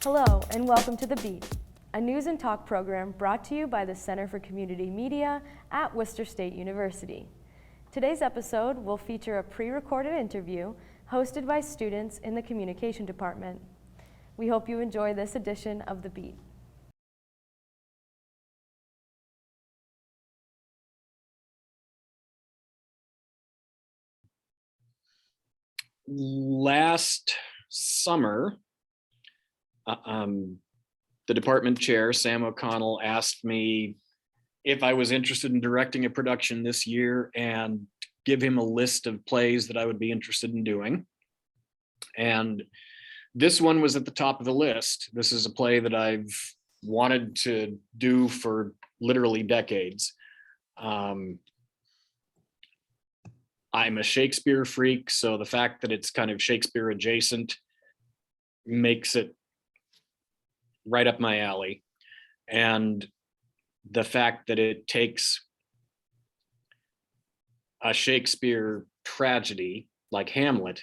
Hello, and welcome to The Beat, a news and talk program brought to you by the Center for Community Media at Worcester State University. Today's episode will feature a pre-recorded interview hosted by students in the Communication Department. We hope you enjoy this edition of The Beat. Last summer, the department chair, Sam O'Connell, asked me if I was interested in directing a production this year and give him a list of plays that I would be interested in doing. And this one was at the top of the list. This is a play that I've wanted to do for literally decades. I'm a Shakespeare freak, so the fact that it's kind of Shakespeare adjacent makes it right up my alley. And the fact that it takes a Shakespeare tragedy like Hamlet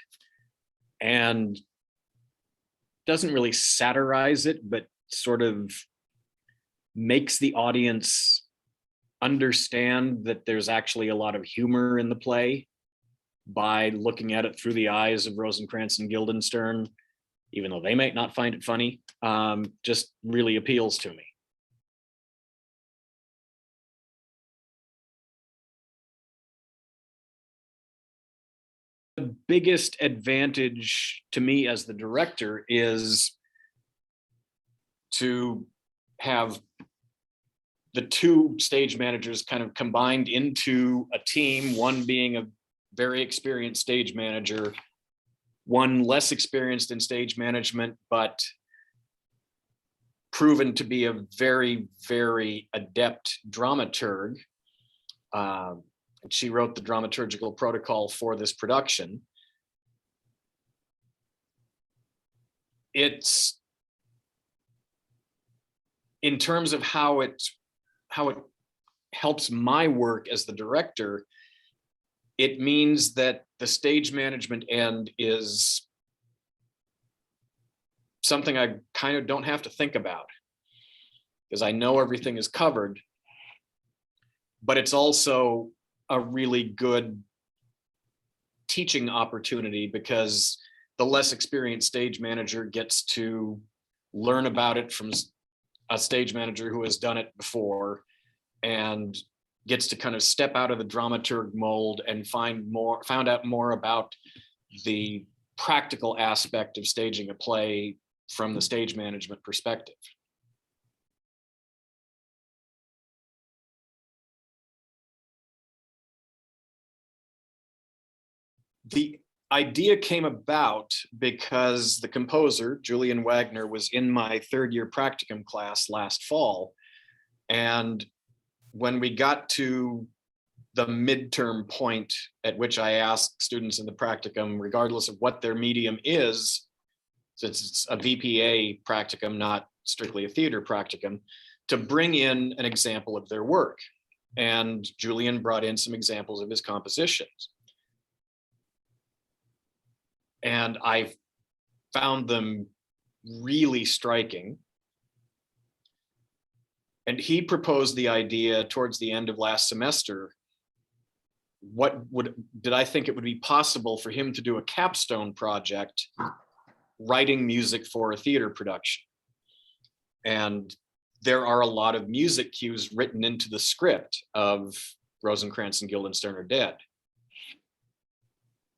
and doesn't really satirize it, but sort of makes the audience understand that there's actually a lot of humor in the play by looking at it through the eyes of Rosencrantz and Guildenstern, even though they might not find it funny, just really appeals to me. The biggest advantage to me as the director is to have the two stage managers kind of combined into a team, one being a very experienced stage manager, one less experienced in stage management, but proven to be a very, very adept dramaturg. She wrote the dramaturgical protocol for this production. It's, in terms of how it helps my work as the director, it means that the stage management end is something I kind of don't have to think about because I know everything is covered, but it's also a really good teaching opportunity because the less experienced stage manager gets to learn about it from a stage manager who has done it before and gets to kind of step out of the dramaturg mold and found out more about the practical aspect of staging a play from the stage management perspective. The idea came about because the composer, Julian Wagner, was in my third year practicum class last fall. And when we got to the midterm point at which I asked students in the practicum, regardless of what their medium is, since it's a VPA practicum, not strictly a theater practicum, to bring in an example of their work. And Julian brought in some examples of his compositions. And I found them really striking. And he proposed the idea towards the end of last semester. Did I think it would be possible for him to do a capstone project, writing music for a theater production? And there are a lot of music cues written into the script of Rosencrantz and Guildenstern Are Dead.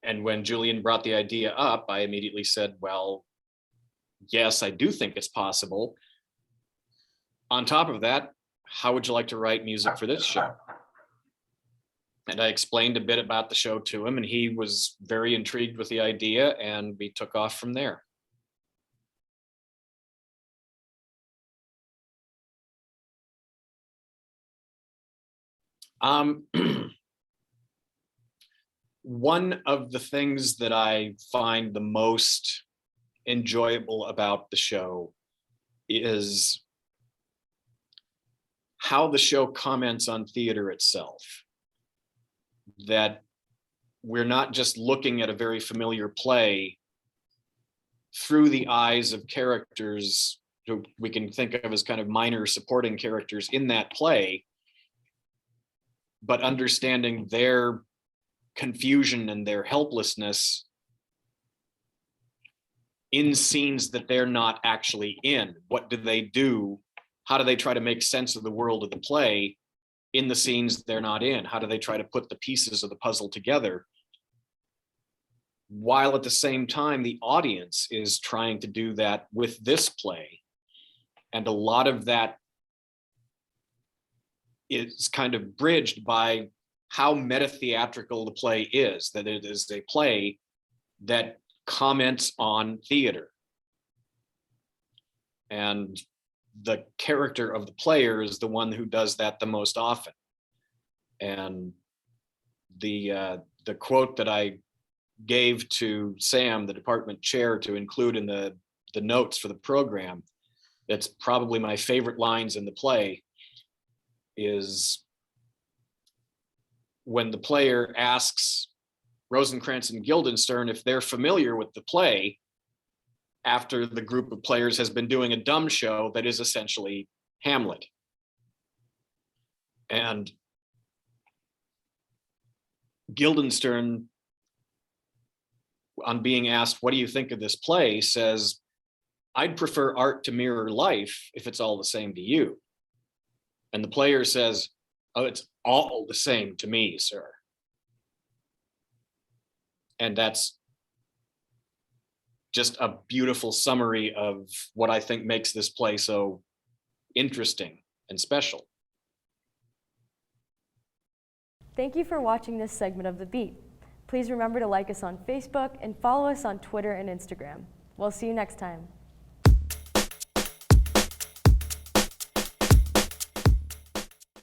And when Julian brought the idea up, I immediately said, well, yes, I do think it's possible. On top of that, how would you like to write music for this show? And I explained a bit about the show to him, and he was very intrigued with the idea, and we took off from there. One of the things that I find the most enjoyable about the show is how the show comments on theater itself. That we're not just looking at a very familiar play through the eyes of characters who we can think of as kind of minor supporting characters in that play, but understanding their confusion and their helplessness in scenes that they're not actually in. What do they do? How do they try to make sense of the world of the play in the scenes they're not in? How do they try to put the pieces of the puzzle together? While at the same time, the audience is trying to do that with this play. And a lot of that is kind of bridged by how meta-theatrical the play is, that it is a play that comments on theater. And the character of the player is the one who does that the most often. And the quote that I gave to Sam, the department chair, to include in the notes for the program, that's probably my favorite lines in the play, is when the player asks Rosencrantz and Guildenstern if they're familiar with the play after the group of players has been doing a dumb show that is essentially Hamlet. And Guildenstern, on being asked, what do you think of this play, says, I'd prefer art to mirror life if it's all the same to you. And the player says, oh, it's all the same to me, sir. And that's just a beautiful summary of what I think makes this play so interesting and special. Thank you for watching this segment of The Beat. Please remember to like us on Facebook and follow us on Twitter and Instagram. We'll see you next time.